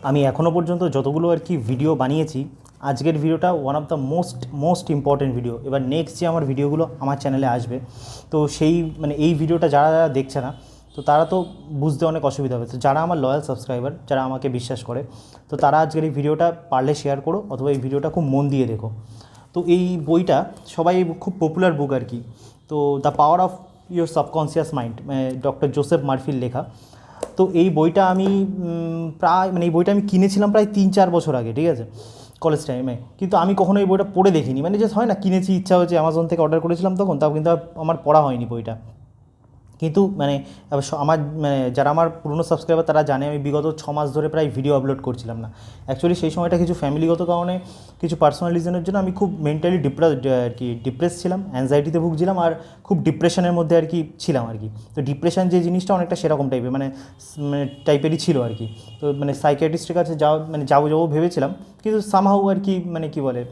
আমি এখনও পর্যন্ত যতগুলো আর কি ভিডিও বানিয়েছি, আজকের ভিডিওটা one of the most important video. এবার নেক্সট যে আমার ভিডিওগুলো আমার চ্যানেলে আসবে, তো সেই মানে এই ভিডিওটা যারা যারা দেখছে না, তো তারা তো বুঝতে অনেক অসুবিধা হবে। তো যারা আমার লয়াল সাবস্ক্রাইবার, যারা আমাকে বিশ্বাস করে, তো তারা আজকের এই ভিডিওটা পারলে শেয়ার করো, অথবা এই ভিডিওটা খুব মন দিয়ে দেখো। তো এই বইটা সবাই খুব পপুলার বুক আর কি। তো the power of your subconscious mind, doctor Joseph মার্ফির লেখা। তো এই বইটা আমি প্রায় এই বইটা আমি কিনেছিলাম প্রায় 3-4 বছর আগে, ঠিক আছে, কলেজ টাইমে। কিন্তু আমি কখনো এই বইটা পড়ে দেখিনি, জাস্ট হয় না, কিনেছি, ইচ্ছা হয়েছে, অ্যামাজন থেকে অর্ডার করেছিলাম তখন, তাও কিন্তু আমার পড়া হয়নি বইটা। কিন্তু আমার যারা আমার পুরনো সাবস্ক্রাইবার তারা জানে আমি বিগত 6 মাস ধরে প্রায় ভিডিও আপলোড করছিলাম না। অ্যাকচুয়ালি সেই সময়টা কিছু ফ্যামিলিগত কারণে, কিছু পার্সোনাল রিজনের জন্য আমি খুব মেন্টালি ডিপ্রেস ছিলাম, অ্যাংজাইটিতে ভুগছিলাম, আর খুব ডিপ্রেশনের মধ্যে আর কি ছিলাম আর কি। তো ডিপ্রেশন যে জিনিসটা অনেকটা সেরকম টাইপের টাইপেরই ছিল আর কি। তো সাইকিয়াট্রিস্টের কাছে যাবো ভেবেছিলাম, কিন্তু সামহাউ আর কি কী বলে,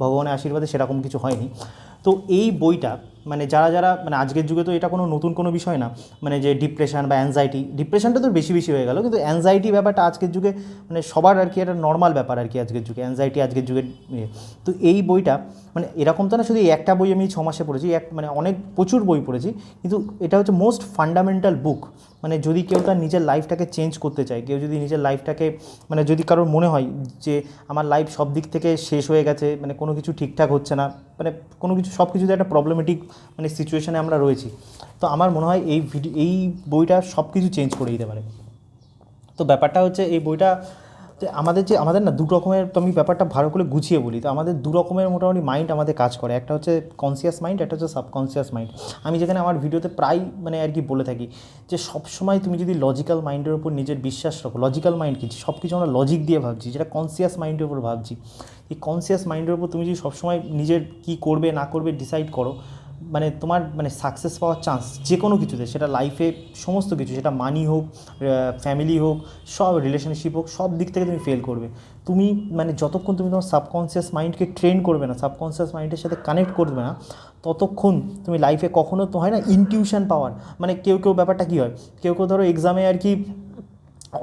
ভগবানের আশীর্বাদে সেরকম কিছু হয়নি। তো এই বইটা যারা যারা আজকের যুগে তো এটা কোনো নতুন কোনো বিষয় না, যে ডিপ্রেশন বা অ্যাংজাইটি, ডিপ্রেশনটা তো বেশি বেশি হয়ে গেল, কিন্তু অ্যাংজাইটি ব্যাপারটা আজকের যুগে সবার আর কি একটা নর্মাল ব্যাপার আর কি আজকের যুগে, অ্যাংজাইটি আজকের যুগের ইয়ে। তো এই বইটা এরকম তো না শুধু একটা বই আমি 6 মাসে পড়েছি, অনেক প্রচুর বই পড়েছি, কিন্তু এটা হচ্ছে মোস্ট ফান্ডামেন্টাল বুক। যদি কেউ তার নিজের লাইফটাকে চেঞ্জ করতে চায়, কেউ যদি নিজের লাইফটাকে যদি কারোর মনে হয় যে আমার লাইফ সব দিক থেকে শেষ হয়ে গেছে, কোনো কিছু ঠিকঠাক হচ্ছে না, কোনো কিছু সব কিছুতে একটা প্রবলেমেটিক সিচুয়েশানে আমরা রয়েছি, তো আমার মনে হয় এই বইটা সব কিছু চেঞ্জ করে দিতে পারে। তো ব্যাপারটা হচ্ছে এই বইটা আমাদের না দু রকমের, তো আমি ব্যাপারটা ভালো করে গুছিয়ে বলি। তো আমাদের দু রকমের মোটামুটি মাইন্ড আমাদের কাজ করে, একটা হচ্ছে কনসিয়াস মাইন্ড, একটা হচ্ছে সাবকনসিয়াস মাইন্ড। আমি যেখানে আমার ভিডিওতে প্রায় আর কি বলে থাকি যে সবসময় তুমি যদি লজিক্যাল মাইন্ডের উপর নিজের বিশ্বাস রাখো, লজিক্যাল মাইন্ড কি, সব কিছু আমরা লজিক দিয়ে ভাবছি, যেটা কনসিয়াস মাইন্ডের উপর ভাবছি, এই কনসিয়াস মাইন্ডের উপর তুমি যদি সবসময় নিজের কী করবে না করবে ডিসাইড করো, তোমার সাকসেস পাওয়ার চান্স যে কোনো কিছুতে, সেটা লাইফে সমস্ত কিছু, সেটা মানি হোক, ফ্যামিলি হোক, সব রিলেশনশিপ হোক, সব দিক থেকে তুমি ফেল করবে। তুমি যতক্ষণ তুমি তোমার সাবকনসিয়াস মাইন্ডকে ট্রেন করবে না, সাবকনসিয়াস মাইন্ডের সাথে কানেক্ট করবে না, ততক্ষণ তুমি লাইফে কখনো, তো হয় না ইনটিউশন পাওয়ার, কেউ কেউ ব্যাপারটা কী হয়, কেউ কেউ ধরো এক্সামে আর কি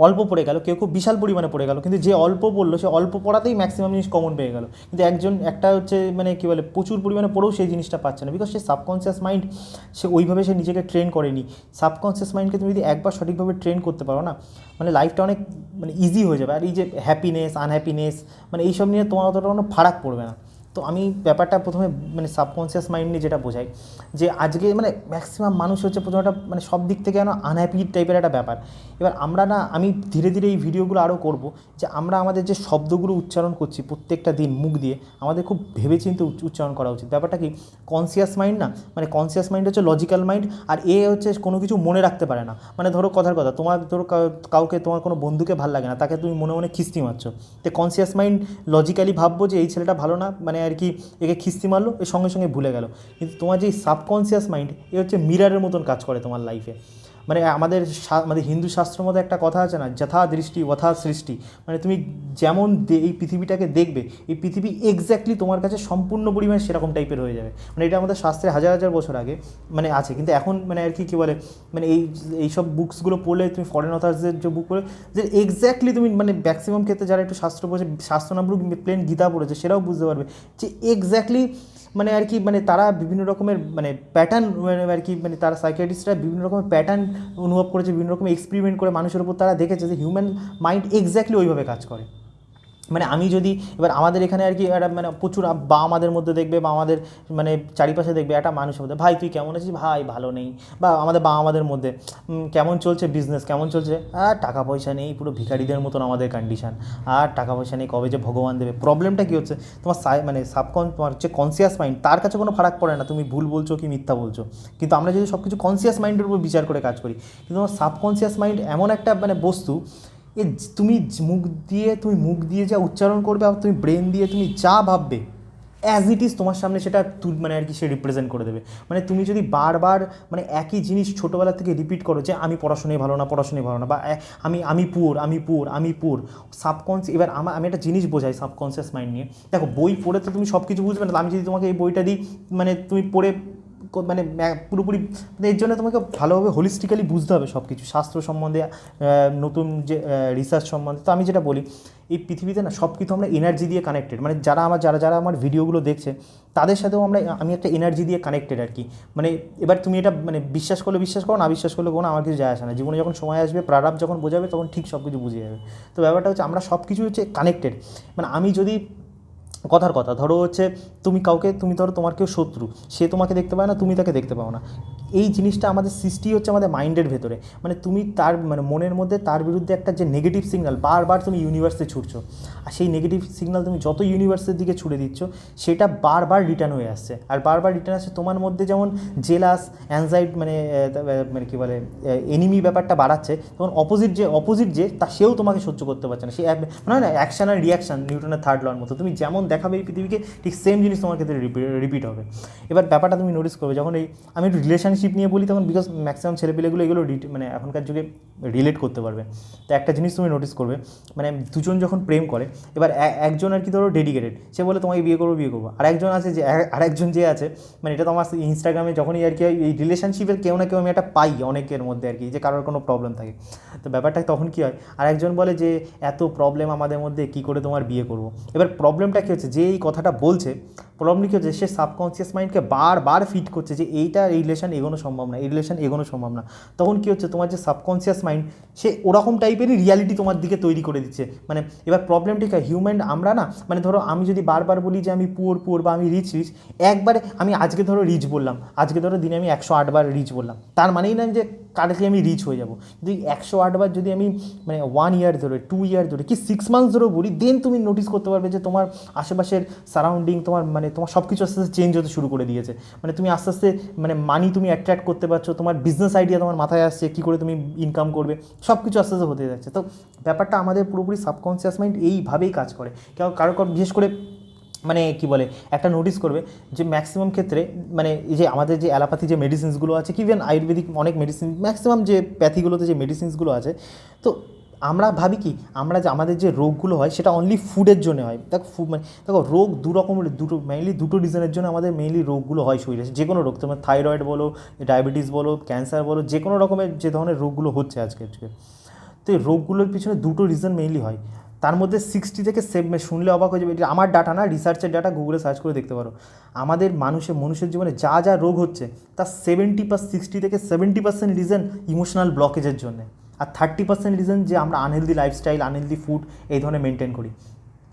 অল্প পড়ে গেল, কেউ কেউ বিশাল পরিমাণে পড়ে গেল, কিন্তু যে অল্প পড়লো সে অল্প পড়াতেই ম্যাক্সিমাম জিনিস কমন পেয়ে গেল। কিন্তু একটা হচ্ছে কী বলে, প্রচুর পরিমাণে পড়েও সেই জিনিসটা পাচ্ছে না, বিকজ সে সাবকনসিয়াস মাইন্ড সে ওইভাবে সে নিজেকে ট্রেন করেনি। সাবকনসিয়াস মাইন্ডকে তুমি যদি একবার সঠিকভাবে ট্রেন করতে পারো না, লাইফটা অনেক ইজি হয়ে যাবে। আর এই যে হ্যাপিনেস আনহ্যাপিনেস এইসব নিয়ে তোমার অতটা কোনো ফারাক পড়বে না। তো আমি ব্যাপারটা প্রথমে সাবকনসিয়াস মাইন্ড নিয়ে যেটা বোঝাই, যে আজকে ম্যাক্সিমাম মানুষ হচ্ছে প্রথমে একটা সব দিক থেকে আনহ্যাপি টাইপের একটা ব্যাপার। এবার আমরা না, আমি ধীরে ধীরে এই ভিডিওগুলো আরও করব, যে আমরা আমাদের যে শব্দগুলো উচ্চারণ করছি প্রত্যেকটা দিন মুখ দিয়ে, আমাদের খুব ভেবেচিন্তে উচ্চারণ করা উচিত। ব্যাপারটা কি, কনসিয়াস মাইন্ড না, কনসিয়াস মাইন্ড হচ্ছে লজিক্যাল মাইন্ড, আর এ হচ্ছে কোনো কিছু মনে রাখতে পারে না। ধরো কথার কথা, ধরো কাউকে, তোমার কোনো বন্ধুকে ভালো লাগে না, তাকে তুমি মনে মনে খিস্তি মারছো, তো কনসিয়াস মাইন্ড লজিক্যালি ভাববো যে এই ছেলেটা ভালো না, আর কি একে খিস্তি মারলো, এর সঙ্গে সঙ্গে ভুলে গেল। কিন্তু তোমার যে সাবকনসিয়াস মাইন্ড, এ হচ্ছে মিরারের মতন কাজ করে তোমার লাইফে। আমাদের হিন্দু শাস্ত্রের মধ্যে একটা কথা আছে না, যথা দৃষ্টি তথা সৃষ্টি, তুমি যেমন এই পৃথিবীটাকে দেখবে, এই পৃথিবী এক্স্যাক্টলি তোমার কাছে সম্পূর্ণ পরিমাণে সেরকম টাইপের হয়ে যাবে। এটা আমাদের শাস্ত্রে হাজার হাজার বছর আগে আছে, কিন্তু এখন আর কি কী বলে, এইসব বুকসগুলো পড়লে, তুমি ফরেন অথার্সদের যে বুক পড়ে, যে এক্স্যাক্টলি তুমি ম্যাক্সিমাম ক্ষেত্রে যারা একটু শাস্ত্র পড়েছে, শাস্ত্র না পড়ুক, প্লেন গীতা পড়েছে, সেটাও বুঝতে পারবে যে এক্স্যাক্টলি আর কি তারা বিভিন্ন রকমের প্যাটার্ন আর কি, তারা সাইকিয়াট্রিস্টরা বিভিন্ন রকমের প্যাটার্ন অনুভব করেছে, বিভিন্ন রকমের এক্সপেরিমেন্ট করে মানুষের উপর তারা দেখেছে যে হিউম্যান মাইন্ড এক্স্যাক্টলি ওইভাবে কাজ করে। আমি যদি এবার আমাদের এখানে আর কি একটা প্রচুর বা আমাদের মধ্যে দেখবে, বা আমাদের চারিপাশে দেখবে একটা মানুষের মধ্যে, ভাই তুই কেমন আছিস, ভাই ভালো নেই, বা আমাদের মধ্যে কেমন চলছে বিজনেস, কেমন চলছে, আর টাকা পয়সা নেই, পুরো ভিখারিদের মতন আমাদের কন্ডিশন, আর টাকা পয়সা নেই, কবে যে ভগবান দেবে। প্রবলেমটা কী হচ্ছে, তোমার তোমার হচ্ছে কনসিয়াস মাইন্ড, তার কাছে কোনো ফারাক পড়ে না তুমি ভুল বলছো কি মিথ্যা বলছো, কিন্তু আমরা যদি সব কিছু কনসিয়াস মাইন্ডের উপর বিচার করে কাজ করি, কিন্তু তোমার সাবকনসিয়াস মাইন্ড এমন একটা বস্তু, এ তুমি মুখ দিয়ে যা উচ্চারণ করবে, আর তুমি ব্রেন দিয়ে তুমি যা ভাববে, অ্যাজ ইট ইজ তোমার সামনে সেটা আর কি সে রিপ্রেজেন্ট করে দেবে। তুমি যদি বারবার একই জিনিস ছোটোবেলা থেকে রিপিট করো, যে আমি পড়াশোনায় ভালো না, বা আমি পুর সাবকনসিয়াস। এবার আমি একটা জিনিস বোঝাই সাবকনসিয়াস মাইন্ড নিয়ে, দেখো বই পড়ে তো তুমি সব কিছু বুঝবে না। আমি যদি তোমাকে এই বইটা দিই, তুমি পড়ে মানে পুরোপুরি মানে এর জন্য তোমাকে ভালোভাবে হোলিস্টিক্যালি বুঝতে হবে সব কিছু, স্বাস্থ্য সম্বন্ধে, নতুন যে রিসার্চ সম্বন্ধে। তো আমি যেটা বলি, এই পৃথিবীতে না সব কিছু আমরা এনার্জি দিয়ে কানেক্টেড, মানে যারা আমার ভিডিওগুলো দেখছে তাদের সাথেও আমি একটা এনার্জি দিয়ে কানেক্টেড আর কি। মানে এবার তুমি এটা মানে বিশ্বাস করলে বিশ্বাস করো, না বিশ্বাস করলে কোনো আমার কিছু যায় আসে না। জীবনে যখন সময় আসবে, প্রারব্ধ যখন বোঝাবে, তখন ঠিক সব কিছু বুঝে যাবে। তো ব্যাপারটা হচ্ছে আমরা সব কিছু হচ্ছে কানেক্টেড। মানে আমি যদি কথার কথা ধরো হচ্ছে, তুমি ধরো তোমার কেউ শত্রু, সে তোমাকে দেখতে পায় না, তুমি তাকে দেখতে পাও না। এই জিনিসটা আমাদের সৃষ্টি হচ্ছে আমাদের মাইন্ডের ভেতরে। মানে তুমি তার মানে মনের মধ্যে তার বিরুদ্ধে একটা যে নেগেটিভ সিগন্যাল বারবার তুমি ইউনিভার্সে ছুটছো, আর সেই নেগেটিভ সিগন্যাল তুমি যত ইউনিভার্সের দিকে ছুড়ে দিচ্ছ, সেটা বারবার রিটার্ন হয়ে আসছে। আর বারবার রিটার্ন আসছে তোমার মধ্যে, যেমন জেলাস, অ্যাংজাইটি, মানে কী বলে, এনিমি ব্যাপারটা বাড়াচ্ছে, তখন অপোজিট যে তা সেও তোমাকে সহ্য করতে পারছে না। সে মানে না অ্যাকশন আর রিয়াকশান, নিউটনের থার্ড লর মতো, তুমি যেমন দেখাবে এই পৃথিবীকে, ঠিক সেম জিনিস তোমার ক্ষেত্রে রিপিট হবে। এবার ব্যাপারটা তুমি নোটিস করবে, যখন আমি একটু রিলেশনশিপ নিয়ে বলি, তখন বিকজ ম্যাক্সিমাম ছেলেপিলেগুলো এগুলো মানে এখনকার যুগে রিলেট করতে পারবে। তো একটা জিনিস তুমি নোটিস করবে, মানে দুজন যখন প্রেম করে, এবার একজন আর কি ধরো ডেডিকেটেড, সে বলে তোমাকে বিয়ে করবো, আর একজন আছে যে আরেকজন যে আছে, মানে এটা তো আমার ইনস্টাগ্রামে যখনই আর কি এই রিলেশনশিপের কেউ না কেউ আমি একটা পাই অনেকের মধ্যে আর কি, যে কারোর কোনো প্রবলেম থাকে। তো ব্যাপারটা তখন কী হয়, আর একজন বলে যে এত প্রবলেম আমাদের মধ্যে, কী করে তোমার বিয়ে করবো। এবার প্রবলেমটা কী হচ্ছে, যে এই কথাটা বলছে, প্রবলেম কী হচ্ছে, সে সাবকনসিয়াস মাইন্ডকে বারবার ফিট করছে যে এই রিলেশন এগোনো সম্ভব না, এই রিলেশন এগোনো সম্ভব না। তখন কী হচ্ছে, তোমার যে সাবকনসিয়াস মাইন্ড, সে ওরকম টাইপেরই রিয়ালিটি তোমার দিকে তৈরি করে দিচ্ছে। মানে এবার প্রবলেমটা কি, হিউম্যান আমরা না, মানে ধরো আমি যদি বারবার বলি যে আমি পুয়ার বা আমি রিচ, একবারে আমি আজকে ধরো রিচ বললাম, আজকে ধরো দিনে আমি 108 বার রিচ বললাম, তার মানেই না যে কালকে আমি রিচ হয়ে যাবো। যদি 108 বার যদি আমি মানে 1 ইয়ার ধরে, 2 ইয়ার ধরে, কি 6 মান্থস ধরেও বলি, দেন তুমি নোটিস করতে পারবে যে তোমার আশেপাশের সারাউন্ডিং, তোমার সব কিছু আস্তে আস্তে চেঞ্জ হতে শুরু করে দিয়েছে। মানে তুমি আস্তে আস্তে মানে মানি তুমি অ্যাট্রাক্ট করতে পারছো, তোমার বিজনেস আইডিয়া তোমার মাথায় আসছে, কী করে তুমি ইনকাম করবে, সব কিছু আস্তে আস্তে হতে যাচ্ছে। তো ব্যাপারটা আমাদের পুরোপুরি সাবকনসিয়াস মাইন্ড এইভাবেই কাজ করে। কারো বিশেষ করে মানে কী বলে, একটা নোটিস করবে যে ম্যাক্সিমাম ক্ষেত্রে মানে এই যে আমাদের যে অ্যালোপ্যাথি যে মেডিসিনসগুলো আছে, কি ইভেন আয়ুর্বেদিক অনেক মেডিসিন, ম্যাক্সিমাম যে প্যাথিগুলোতে যে মেডিসিনসগুলো আছে, তো আমরা ভাবি কি, আমরা যে আমাদের যে রোগগুলো হয় সেটা অনলি ফুডের জন্য হয়। দেখো রোগ মেইনলি দুটো রিজনের জন্য আমাদের মেইনলি রোগগুলো হয় শরীরে, যে কোনো রোগ, তোমার থাইরয়েড বলো, ডায়াবেটিস বলো, ক্যান্সার বলো, যে কোনো রকমের যে ধরনের রোগগুলো হচ্ছে আজকে। তো এই রোগগুলোর পিছনে দুটো রিজন মেইনলি হয়। তার মধ্যে 60 থেকে শুনলে অবাক হয়ে যাবে, এটা আমার ডাটা না, রিসার্চের ডাটা, গুগলে সার্চ করে দেখতে পারো। আমাদের মানুষের জীবনে যা রোগ হচ্ছে, তার 60 থেকে 70% রিজন ইমোশনাল ব্লকেজের জন্য, আর 30% রিজন যে আমরা আনহেলদি লাইফস্টাইল, আনহেলদি ফুড এই ধরনের মেনটেন করি।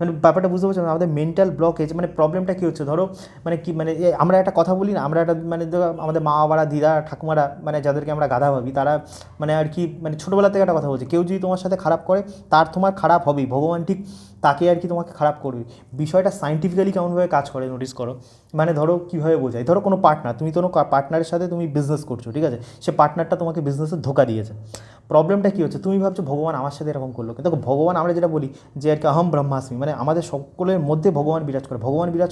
মানে ব্যাপারটা বুঝতে পারছো, আমাদের মেন্টাল ব্লকেজ, মানে প্রবলেমটা কী হচ্ছে, ধরো মানে কি, মানে আমরা একটা কথা বলি না, আমরা একটা মানে আমাদের মা বাবারা, দিদা, ঠাকুমারা, মানে যাদেরকে আমরা গাধা ভাবি, তারা মানে আর কি মানে ছোটোবেলা থেকে একটা কথা বলছে, কেউ যদি তোমার সাথে খারাপ করে, তোমার খারাপ হবেই, ভগবান ঠিক তাকে আর কি তোমাকে খারাপ করবে। বিষয়টা সায়েন্টিফিক্যালি কেমনভাবে কাজ করে নোটিস করো। মানে ধরো কীভাবে বোঝায়, ধরো কোনো পার্টনার, তুমি কোনো পার্টনারের সাথে তুমি বিজনেস করছো, ঠিক আছে, সে পার্টনারটা তোমাকে বিজনেসে ধোকা দিয়েছে। প্রবলেমটা কী হচ্ছে, তুমি ভাবছো ভগবান আমার সাথে এরকম করলো, কিন্তু ভগবান, আমরা যেটা বলি যে আর কি অহম ব্রহ্মাস্মি, মানে আমাদের সকলের মধ্যে ভগবান বিরাজ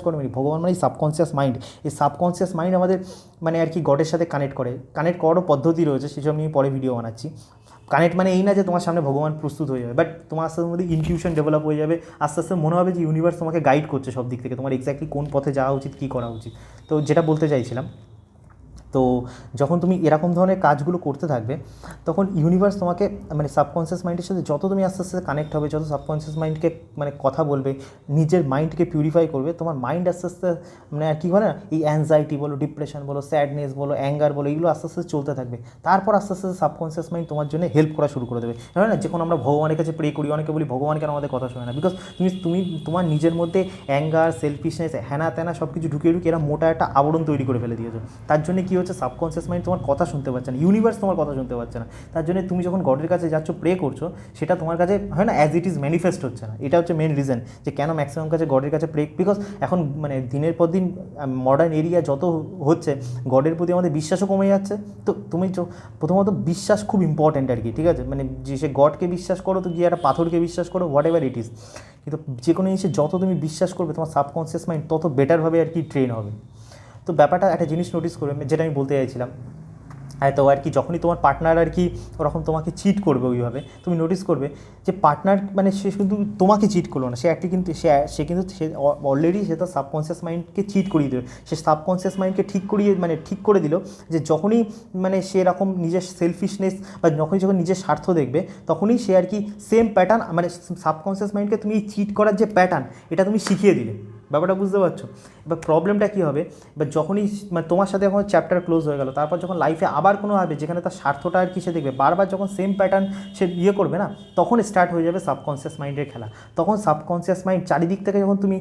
করে। মানে ভগবান মানে সাবকনসিয়াস মাইন্ড। এই সাবকনসিয়াস মাইন্ড আমাদের মানে আর কি গডের সাথে কানেক্ট করারও পদ্ধতি রয়েছে, সেসব নিয়ে পরে ভিডিও বানাচ্ছি। কানেক্ট মানে এই না যে তোমার সামনে ভগবান প্রস্তুত হয়ে যাবে, বাট তোমার আস্তে আস্তে মধ্যে ইনটিউশন ডেভেলপ হয়ে যাবে, আস্তে আস্তে মনে হবে যে ইউনিভার্স তোমাকে গাইড করছে সব দিক থেকে, তোমার এক্স্যাক্টলি কোন পথে যাওয়া উচিত, কী করা উচিত। তো যেটা বলতে চাইছিলাম, তো যখন তুমি এরকম ধরনের কাজগুলো করতে থাকবে, তখন ইউনিভার্স তোমাকে মানে সাবকনসিয়াস মাইন্ডের সাথে যত তুমি আস্তে আস্তে কানেক্ট হবে, যত সাবকনসিয়াস মাইন্ডকে মানে কথা বলবে, নিজের মাইন্ডকে পিউরিফাই করবে, তোমার মাইন্ড আস্তে আস্তে মানে আর কী হয় না, এই অ্যাংজাইটি বলো, ডিপ্রেশন বলো, স্যাডনেস বলো, অ্যাঙ্গার বলো, এগুলো আস্তে আস্তে চলতে থাকবে। তারপর আস্তে আস্তে সাবকনসিয়াস মাইন্ড তোমার জন্য হেল্প করা শুরু করে দেবে। হয় না, যখন আমরা ভগবানের কাছে প্রে করি, অনেকে বলি ভগবান কেন আমাদের কথা শোনে না, বিকজ তুমি তোমার নিজের মধ্যে অ্যাঙ্গার, সেলফিশনেস, হ্যানা ত্যানা সব কিছু ঢুকিয়ে এরা মোটা একটা আবরণ তৈরি করে ফেলে দিয়েছো। তার জন্য কী হচ্ছে, সাবকনসিয়াস মাইন্ড তোমার কথা শুনতে পাচ্ছে না, ইউনিভার্স তোমার কথা শুনতে পাচ্ছে না। তার জন্য তুমি যখন গডের কাছে যাচ্ছ, প্রে করছো, সেটা তোমার কাছে হয় না, অ্যাজ ইট ইজ ম্যানিফেস্ট হচ্ছে না। এটা হচ্ছে মেন রিজন যে কেন ম্যাক্সিমাম কাছে গডের কাছে প্রে, বিকজ এখন মানে দিনের পর দিন মডার্ন এরিয়া যত হচ্ছে, গডের প্রতি আমাদের বিশ্বাসও কমে যাচ্ছে। তো তুমি প্রথমত বিশ্বাস খুব ইম্পর্ট্যান্ট আর কি, ঠিক আছে, মানে যে সে গডকে বিশ্বাস করো, তো গিয়ে একটা পাথরকে বিশ্বাস করো, হোয়াট এভার ইট ইজ, কিন্তু যে কোনো জিনিসে যত তুমি বিশ্বাস করবে, তোমার সাবকনসিয়াস মাইন্ড তত বেটারভাবে আর কি ট্রেন হবে। তো ব্যাপারটা একটা জিনিস নোটিস করবে, যেটা আমি বলতে চাইছিলাম, হ্যাঁ, তো আর কি যখনই তোমার পার্টনার আর কি ওরকম তোমাকে চিট করবে ওইভাবে, তুমি নোটিস করবে যে পার্টনার মানে সে শুধু তোমাকে চিট করলো না, সে একটি কিন্তু সে কিন্তু সে অলরেডি সে তার সাবকনসিয়াস মাইন্ডকে চিট করিয়ে দিল। সে সাবকনসিয়াস মাইন্ডকে ঠিক করে দিল যে যখনই মানে সে এরকম নিজের সেলফিশনেস বা যখন নিজের স্বার্থ দেখবে, তখনই সে আর কি সেম প্যাটার্ন মানে সাবকনসিয়াস মাইন্ডকে তুমি এই চিট করার যে প্যাটার্ন এটা তুমি শিখিয়ে দিলে। ব্যাপারটা বুঝতে পারছো? এবার প্রবলেমটা কী হবে, এবার যখনই মানে তোমার সাথে এখন চ্যাপ্টার ক্লোজ হয়ে গেল, তারপর যখন লাইফে আবার কোনো হবে যেখানে তার স্বার্থটা আর কি সে দেখবে, বারবার যখন সেম প্যাটার্ন সে করবে না, তখন স্টার্ট হয়ে যাবে সাবকনসিয়াস মাইন্ডের খেলা। তখন সাবকনসিয়াস মাইন্ড চারিদিক থেকে যখন তুমি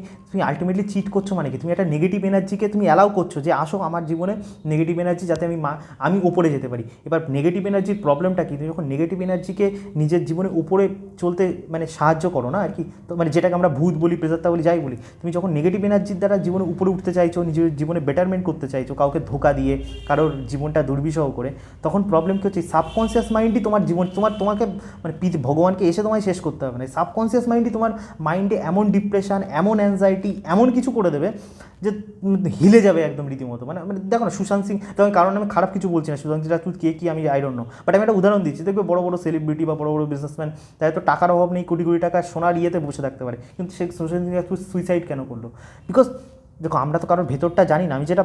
আলটিমেটলি চিট করছো, মানে কি তুমি একটা নেগেটিভ এনার্জিকে তুমি অ্যালাউ করছো যে আসো আমার জীবনে নেগেটিভ এনার্জি, যাতে আমি উপরে যেতে পারি। এবার নেগেটিভ এনার্জির প্রবলেমটা কি, তুমি যখন নেগেটিভ এনার্জিকে নিজের জীবনে উপরে চলতে মানে সাহায্য করো না আর কি, তো মানে যেটাকে আমরা ভূত বলি, প্রেতাত্মা বলি, যাই বলি, তুমি যখন নেগেটিভ এনার্জির দ্বারা জীবনে উপরে উঠতে চাইছো, নিজের জীবনে বেটারমেন্ট করতে চাইছো, কাউকে ধোকা দিয়ে কারোর জীবনটা দুর্বিষহ করে, তখন প্রবলেম কী হচ্ছে, সাবকনসিয়াস মাইন্ডই তোমার জীবন তোমাকে মানে ভগবানকে এসে তোমায় শেষ করতে হবে না, সাবকনসিয়াস মাইন্ডই তোমার মাইন্ডে এমন ডিপ্রেশন, এমন অ্যাংজাইটি, এমন কিছু করে দেবে যে হিলে যাবে একদম রীতিমতো। মানে মানে দেখো না সুশান্ত সিং, তখন কারণ আমি খারাপ কিছু বলছি না, সুশান্ত সিং রাজপুত কে কি আমি আই ডোন্ট নো, বাট আমি একটা উদাহরণ দিচ্ছি। দেখবে বড় বড় সেলিব্রিটি বা বড় বড় বিজনেসম্যান, তাদের তো টাকার অভাব নেই, কোটি কোটি টাকা সোনার ইয়েতে বসে থাকতে পারে, কিন্তু সে সুশান্ত সিং রাজপুত সুইসাইড কেন করলো? বিকজ দেখো আমরা তো কারোর ভেতরটা জানি না, আমি যেটা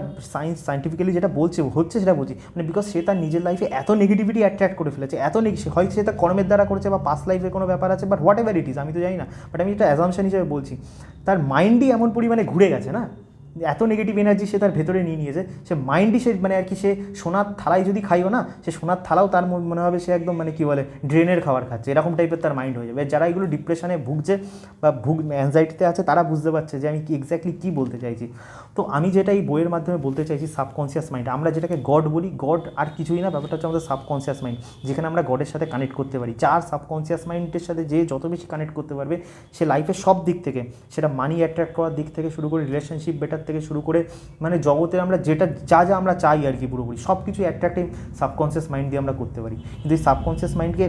সাইন্টিফিক্যালি যেটা বলছি হচ্ছে সেটা বলছি, মানে বিকজ সে তার নিজের লাইফে এত নেগেটিভিটি অ্যাট্রাক্ট করে ফেলেছে, এত হয় সে তার কর্মের দ্বারা করেছে বা পাস্ট লাইফে কোনো ব্যাপার আছে, but what ever it is, আমি তো জানি না, বাট আমি এটা অ্যাজাম্পশন হিসেবে বলছি, তার মাইন্ডই এমন পরিমাণে ঘুরে গেছে না, এত নেগেটিভ এনার্জি সে তার ভেতরে নিয়ে নিয়েছে, সে মাইন্ডই সে মানে আর কি সে সোনার থালায় যদি খাইও না, সে সোনার থালাও তার মনে হবে সে একদম মানে কী বলে ড্রেনের খাবার খাচ্ছে, এরকম টাইপের তার মাইন্ড হয়ে যাবে। যারা এগুলো ডিপ্রেশনে ভুগছে বা অ্যাংজাইটিতে আছে, তারা বুঝতে পারছে যে আমি কি এক্স্যাক্টলি কী বলতে চাইছি। তো আমি যেটা এই বইয়ের মাধ্যমে বলতে চাইছি, সাবকনসিয়াস মাইন্ড, আমরা যেটাকে গড বলি, গড আর কিছুই না, ব্যাপারটা হচ্ছে আমাদের সাবকনসিয়াস মাইন্ড, যেখানে আমরা গডের সাথে কানেক্ট করতে পারি। যার সাবকনসিয়াস মাইন্ডের সাথে যে যত বেশি কানেক্ট করতে পারবে, সে লাইফের সব দিক থেকে, সেটা মানি অ্যাট্রাক্ট করার দিক থেকে শুরু করে রিলেশনশিপ বেটার থেকে শুরু করে মানে জগতে আমরা যেটা যা আমরা চাই আর কি পুরোপুরি সব কিছু অ্যাট্রাক্টিভ সাবকনসিয়াস মাইন্ড দিয়ে আমরা করতে পারি। কিন্তু এই সাবকনসিয়াস মাইন্ডকে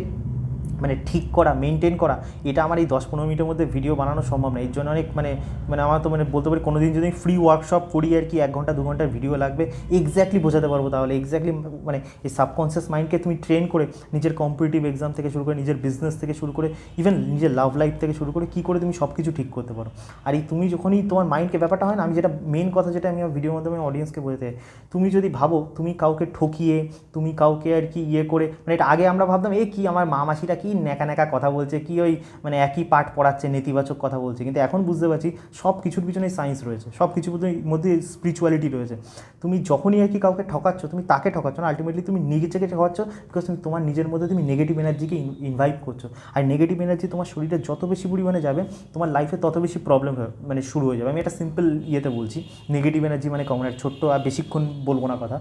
মানে ঠিক করা, মেনটেন করা, এটা আমার এই 10-15 মিনিটের মধ্যে ভিডিও বানানো সম্ভব না। এর জন্য অনেক মানে আমার তো মানে বলতে পারি কোনো দিন যদি ফ্রি ওয়ার্কশপ করি আর কি 1 ঘন্টা 2 ঘন্টার ভিডিও লাগবে, এক্স্যাক্টলি বোঝাতে পারবো। তাহলে এক্স্যাক্টলি মানে এই সাবকনসিয়াস মাইন্ডকে তুমি ট্রেন করে নিজের কম্পিটিটিভ এক্সাম থেকে শুরু করে, নিজের বিজনেস থেকে শুরু করে, ইভেন নিজের লাভ লাইফ থেকে শুরু করে কী করে তুমি সব কিছু ঠিক করতে পারো। আর এই তুমি যখনই তোমার মাইন্ডকে, ব্যাপারটা হয় না, আমি যেটা মেন কথা যেটা আমি ভিডিওর মাধ্যমে অডিয়েন্সকে বোঝাতে, তুমি যদি ভাবো তুমি কাউকে ঠকিয়ে, তুমি কাউকে আর কি করে, মানে এটা আগে আমরা ভাবতাম কি আমার মা মাসিরা কি ন্যাকা কথা বলছে, কি ওই মানে একই পাঠ পড়াচ্ছে, নেতিবাচক কথা বলছে, কিন্তু এখন বুঝতে পারছি সব কিছুর পিছনে সায়েন্স রয়েছে, সব কিছুর মধ্যে স্পিরিচুয়ালিটি রয়েছে। তুমি যখনই আর কি কাউকে ঠকাচ্ছ, তুমি তাকে ঠকাচ্ছ না, আলটিমেটলি তুমি নিজেকে ঠকাচ্ছ, বিকজ তুমি তোমার নিজের মধ্যে তুমি নেগেটিভ এনার্জিকে ইনভাইট করছো। আর নেগেটিভ এনার্জি তোমার শরীরে যত বেশি পরিমাণে যাবে, তোমার লাইফে তত বেশি প্রবলেম মানে শুরু হয়ে যাবে। আমি একটা সিম্পল ইয়েতে বলছি, নেগেটিভ এনার্জি মানে কমন, ছোট্ট আর বেশিক্ষণ বলবো না কথা।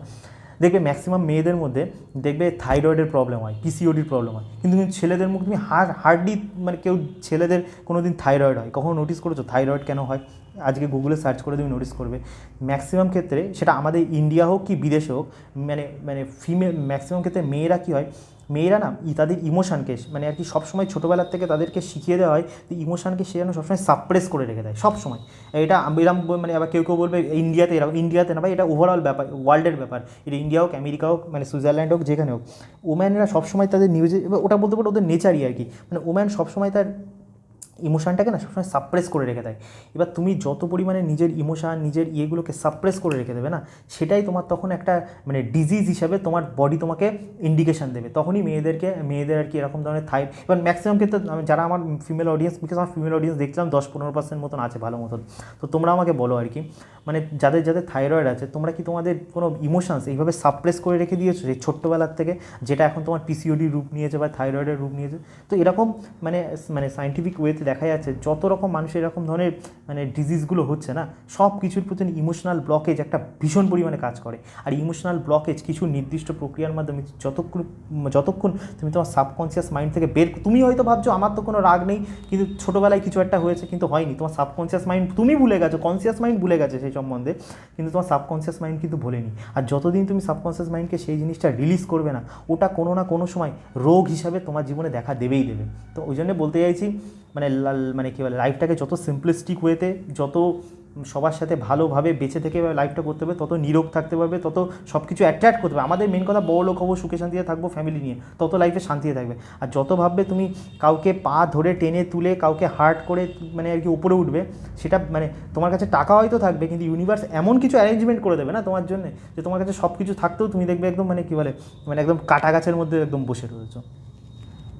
দেখবে ম্যাক্সিমাম মেয়েদের মধ্যে দেখবে থাইরয়েডের প্রবলেম হয়, পিসিওডির প্রবলেম হয়, কিন্তু ছেলেদের মুখ তুমি হার্ডলি মানে কেউ ছেলেদের কোনো দিন থাইরয়েড হয় কখনো নোটিস করেছো? থাইরয়েড কেন হয়? আজকে গুগলে সার্চ করে তুমি নোটিস করবে ম্যাক্সিমাম ক্ষেত্রে, সেটা আমাদের ইন্ডিয়া হোক কি বিদেশে হোক, মানে ফিমেল ম্যাক্সিমাম ক্ষেত্রে মেয়েরা কী হয়, মেয়েরা না তাদের ইমোশানকে মানে আর কি সবসময় ছোটোবেলার থেকে তাদেরকে শিখিয়ে দেওয়া হয় যে ইমোশানকে সে যেন সবসময় সাপ্রেস করে রেখে দেয় সবসময়। এটা এরম মানে আবার কেউ বলবে ইন্ডিয়াতে না ভাই, এটা ওভারঅল ব্যাপার, ওয়ার্ল্ডের ব্যাপার, এটা ইন্ডিয়া হোক, আমেরিকা হোক, মানে সুইজারল্যান্ড হোক, যেখানে হোক, ওম্যানরা সবসময় তাদের নিউজে, ওটা বলতে পারো ওদের নেচারই আর কি, মানে ওম্যান সবসময় তার ইমোশানটাকে না সবসময় সাপ্রেস করে রেখে দেয়। এবার তুমি যত পরিমাণে নিজের ইমোশান, নিজের ইয়েগুলোকে সাপ্রেস করে রেখে দেবে না, সেটাই তোমার তখন একটা মানে ডিজিজ হিসাবে তোমার বডি তোমাকে ইন্ডিকেশান দেবে। তখনই মেয়েদের আর কি এরকম ধরনের এবার ম্যাক্সিমাম ক্ষেত্রে যারা আমার ফিমেল অডিয়েন্স, বিকজ আমার ফিমেল অডিয়েন্স দেখছিলাম 10-15% মতন আছে ভালো মতন, তো তোমরা আমাকে বলো আর কি, মানে যাদের থাইরয়েড আছে, তোমরা কি তোমাদের কোনো ইমোশানস এইভাবে সাপ্রেস করে রেখে দিয়েছো সেই ছোট্টোবেলার থেকে, যেটা এখন তোমার পিসিওডি রূপ নিয়েছে বা থাইরয়েডের রূপ নিয়েছে? তো এরকম মানে সায়েন্টিফিক ওয়েতে দেখা যাচ্ছে যত রকম মানুষের এরকম ধরনের মানে ডিজিজগুলো হচ্ছে না, সব কিছুর প্রতি ইমোশনাল ব্লকেজ একটা ভীষণ পরিমাণে কাজ করে। আর ইমোশনাল ব্লকেজ কিছু নির্দিষ্ট প্রক্রিয়ার মাধ্যমে যতক্ষণ তুমি তোমার সাবকনসিয়াস মাইন্ড থেকে তুমি হয়তো ভাবছো আমার তো কোনো রাগ নেই, কিন্তু ছোটোবেলায় কিছু একটা হয়েছে, কিন্তু হয়নি, তোমার সাবকনসিয়াস মাইন্ড তুমি ভুলে গেছো, কনসিয়াস মাইন্ড ভুলে গেছে সেই সম্বন্ধে, কিন্তু তোমার সাবকনসিয়াস মাইন্ড কিন্তু ভোলেনি। আর যতদিন তুমি সাবকনসিয়াস মাইন্ডকে সেই জিনিসটা রিলিজ করবে না, ওটা কোনো না কোনো সময় রোগ হিসাবে তোমার জীবনে দেখা দেবেই দেবে। তো ওই জন্য বলতে চাইছি মানে কী বলে, লাইফটাকে যত সিম্পলিস্টিক ওয়েতে, যত সবার সাথে ভালোভাবে বেঁচে থেকে লাইফটা করতে হবে, তত নীরব থাকতে পারবে, তত সব কিছু অ্যাট্রাক্ট করতে পারবে। আমাদের মেন কথা বড় লোক হবো, সুখে শান্তিতে থাকবো ফ্যামিলি নিয়ে, তত লাইফে শান্তিতে থাকবে। আর যত ভাববে তুমি কাউকে পা ধরে টেনে তুলে কাউকে হার্ট করে মানে আর কি উপরে উঠবে, সেটা মানে তোমার কাছে টাকা হয়তো থাকবে, কিন্তু ইউনিভার্স এমন কিছু অ্যারেঞ্জমেন্ট করে দেবে না তোমার জন্য, যে তোমার কাছে সব কিছু থাকতেও তুমি দেখবে একদম মানে কী বলে, মানে একদম কাটা গাছের মধ্যে একদম বসে রয়েছো।